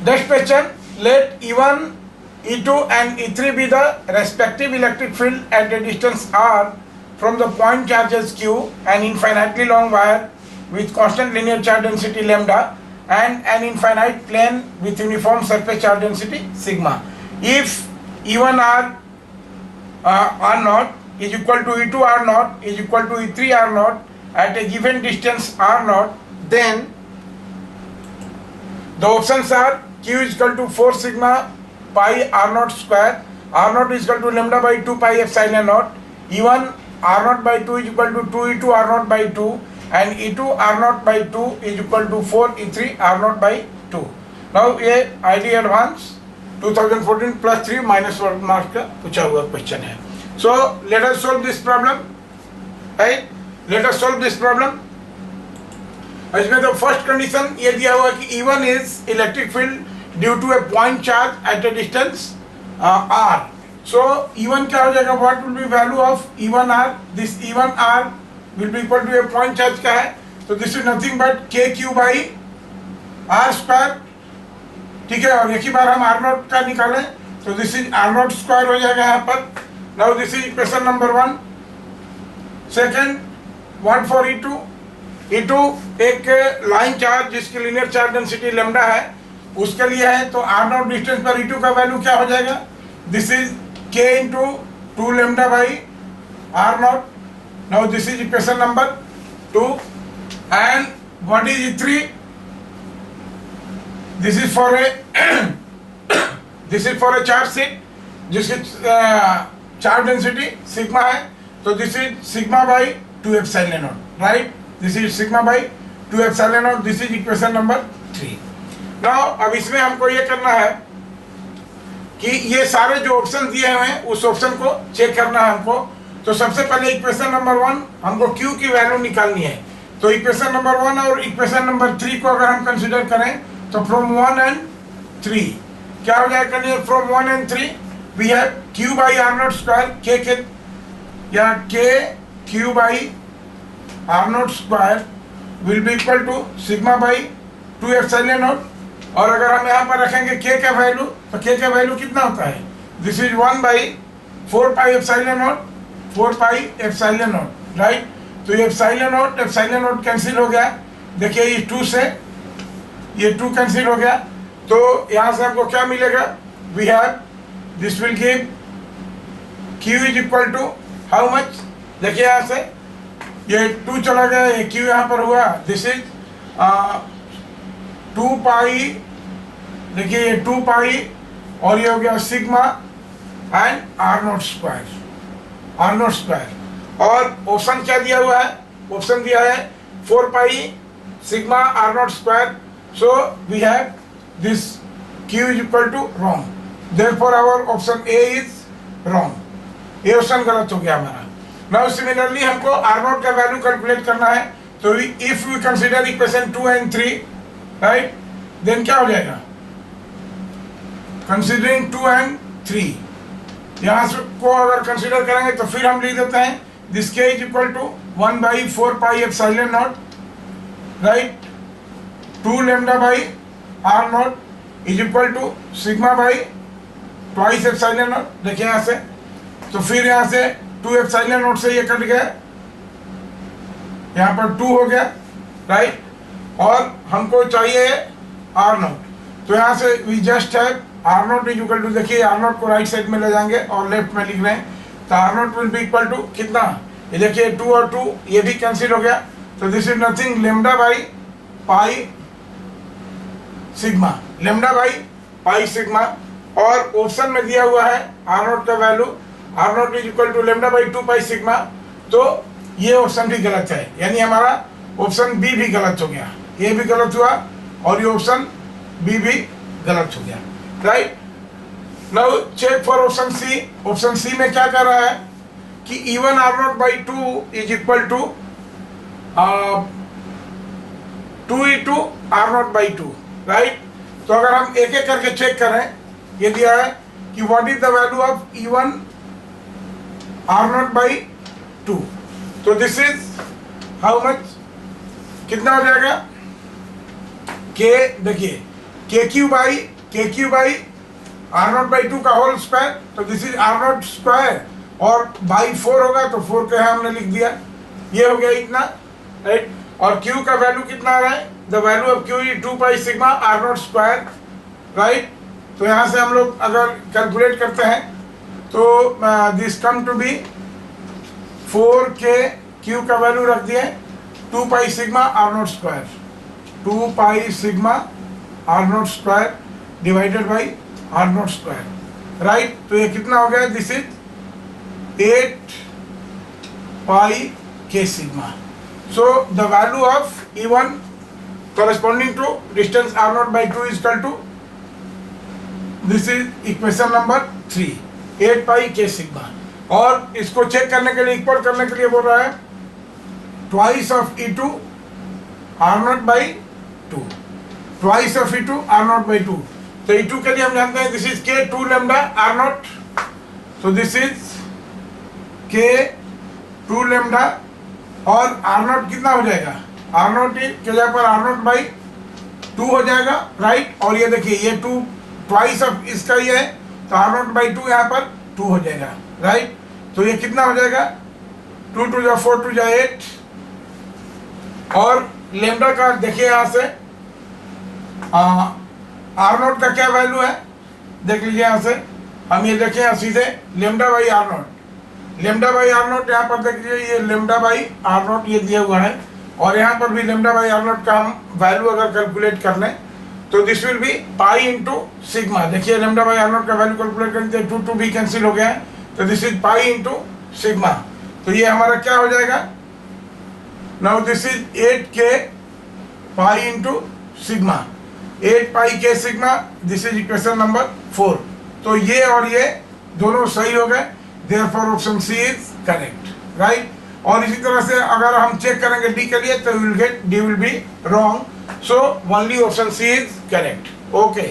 Next question, let E1, E2 and E3 be the respective electric field at a distance r from the point charges q, an infinitely long wire with constant linear charge density lambda and an infinite plane with uniform surface charge density sigma. If E1 r naught is equal to E2 r naught is equal to E3 r naught at a given distance r naught, then the options are q is equal to 4 sigma pi r naught square, r naught is equal to lambda by 2 pi epsilon naught, E1 r naught by 2 is equal to 2 E2 r naught by 2 and E2 r naught by 2 is equal to 4 E3 r naught by 2. Now ये ID advance 2014 plus 3 minus 1 mark का पूछा हुआ question है. So let us solve this problem, right? Let us solve this problem. इसमें तो first condition ये दिया हुआ कि E1 is electric field due to a point charge at a distance r. So E1 क्या हो जाएगा? What will be value of E1 r? This E1 r will be equal to a point charge का है, तो this is nothing but kq by r square. ठीक है, और एक ही बार हम r नॉट का निकालें तो this is r not square हो जाएगा यहाँ पर. Now this is equation number 1. Second, what for E2? E2 एक लाइन चार्ज जिसकी लीनियर चार्ज डेंसिटी लैम्डा है उसके लिए है, तो r नॉट डिस्टेंस पर E2 का वैल्यू क्या हो जाएगा? This is k into 2 lambda by r not. Now this is equation number 2. And what is E3? This is for a charge sheet जिसकी चार्ज डेंसिटी सिग्मा है, तो this is sigma by 2 epsilon not, right? This is sigma by 2 epsilon not. This is equation number 3. Now अब इसमें हमको ये करना है कि ये सारे जो ऑप्शन दिए हुए हैं उस ऑप्शन को चेक करना है हमको. तो सबसे पहले इक्वेशन नंबर 1 हमको Q की वैल्यू निकालनी है. तो इक्वेशन नंबर 1 और इक्वेशन नंबर 3 को अगर हम कंसिडर करें तो फ्रॉम 1 and 3 क्या हो जाएगा? From 1 and 3 we have q by R naught square, k या k q by R naught square will be equal to sigma by 2 epsilon naught. और अगर हम यहाँ पर रखेंगे k का वैल्यू तो k का वैल्यू कितना होता है? This is 1 by 4 pi epsilon not, 4 pi epsilon not, right? तो ये एप्सिलॉन नॉट कैंसिल हो गया. देखिए ये 2 से ये 2 कैंसिल हो गया, तो यहाँ से आपको क्या मिलेगा? We have this will give q is equal to how much? देखिए यहाँ से ये 2 चला गया, ये q यहाँ पर हुआ. दिस इज 2 पाई, देखिए ये 2 पाई और ये हो गया sigma and R naught square, R naught square. और ऑप्शन क्या दिया हुआ है? ऑप्शन दिया है 4 pi sigma R naught square. So we have this q is equal to wrong. Therefore our option A is wrong. ये ऑप्शन गलत हो गया हमारा. Now similarly हमको R नॉट का वैल्यू कैलकुलेट करना है. तो if we consider equation 2 and 3, right? Then क्या हो जाएगा? Considering 2 and 3 यहाँ से को अगर कंसिडर करेंगे तो फिर हम लिख देते हैं this k is equal to 1 by 4 pi epsilon naught, right? 2 lambda by r naught is equal to sigma by twice epsilon naught. देखिए यहाँ से, तो फिर यहाँ से 2 epsilon naught से ये कट गया, यहाँ पर 2 हो गया, राइट? और हमको चाहिए r naught, तो यहाँ से we just have r naught is equal to, देखिए r naught को राइट साइड में ले जाएंगे और लेफ्ट में लिख रहे हैं, तो r naught will be equal to कितना? ये देखिए 2 और 2 ये भी कैंसिल हो गया, तो this is nothing lambda by pi sigma, lambda by pi sigma. और ऑप्शन में दिया हुआ है आर नॉट का value, R naught is equal to lambda by 2 pi sigma. तो ये ऑप्शन भी गलत है, यानी हमारा ऑप्शन बी भी गलत हो गया. ये भी गलत हुआ और ये ऑप्शन बी भी गलत हो गया, right? Now check for option C. Option C में क्या कर रहा है कि E1 R naught by 2 is equal to 2E2 R naught by 2, right? तो अगर हम एक एक करके चेक करें, ये दिया है कि what is the value of E1 R naught by 2. तो दिस इज हाउ मच? कितना हो जाएगा? k, देखिए के Q by R naught by 2 का होल स्क्वायर, तो this is R naught square और बाई 4 होगा तो 4 के यहाँ हमने लिख दिया, ये हो गया इतना, राइट। और क्यू का वैल्यू कितना आ रहा है, the value of Q is 2 pi sigma R naught square, right. तो यहाँ से हम लोग अगर कैलकुलेट करते हैं तो this come to be 4k, Q का वैल्यू रख दिए 2 pi sigma R naught square, 2 pi sigma R naught square divided by R naught square, right. तो ये कितना हो गया, दिस इज 8 पाई के sigma. So the value of E1 corresponding to distance r naught by 2 is equal to, this is equation number 3, 8 pi के sigma. और इसको check करने के लिए, इक्वल करने के लिए बोल रहा है twice of E2 r naught by 2, twice of E2 r naught by 2। तो E2 के लिए हम जानते हैं this is k 2 lambda r naught, so this is k 2 lambda और r naught कितना हो जाएगा, r naught के जगह पर r naught by 2 हो जाएगा, राइट। और ये देखिए ये 2 ट्वाइस ऑफ इसका ये है तो r naught by 2 यहाँ पर 2 हो जाएगा, राइट। तो ये कितना हो जाएगा, 2 2 जा 4 2 जा 8। और लेमडा का देखिए यहाँ से आर नोट का क्या वैल्यू है, देख लीजिए यहाँ से, हम ये देखें यहाँ सीधे lambda by R naught, lambda by R naught यहाँ पर देख लीजिए, ये लेमडा बाई आर नोट ये दिया हुआ है, और यहाँ पर भी लेमडा बाई आर नोट का हम वैल्यू अगर कैलकुलेट कर लें तो this will be pi into sigma. देखिए लेमडा बाई आर नोट का वैल्यू कैलकुलेट करते 2 2 भी कैंसिल हो गया है, तो this is pi into sigma. तो ये हमारा क्या हो जाएगा, now this is 8k pi into sigma, 8 pi के sigma, this is equation number 4। तो ये और ये दोनों सही हो गए, therefore option C is correct, right. और इसी तरह से अगर हम चेक करेंगे डी के लिए तो will get D will be wrong, so only option C is correct. Okay.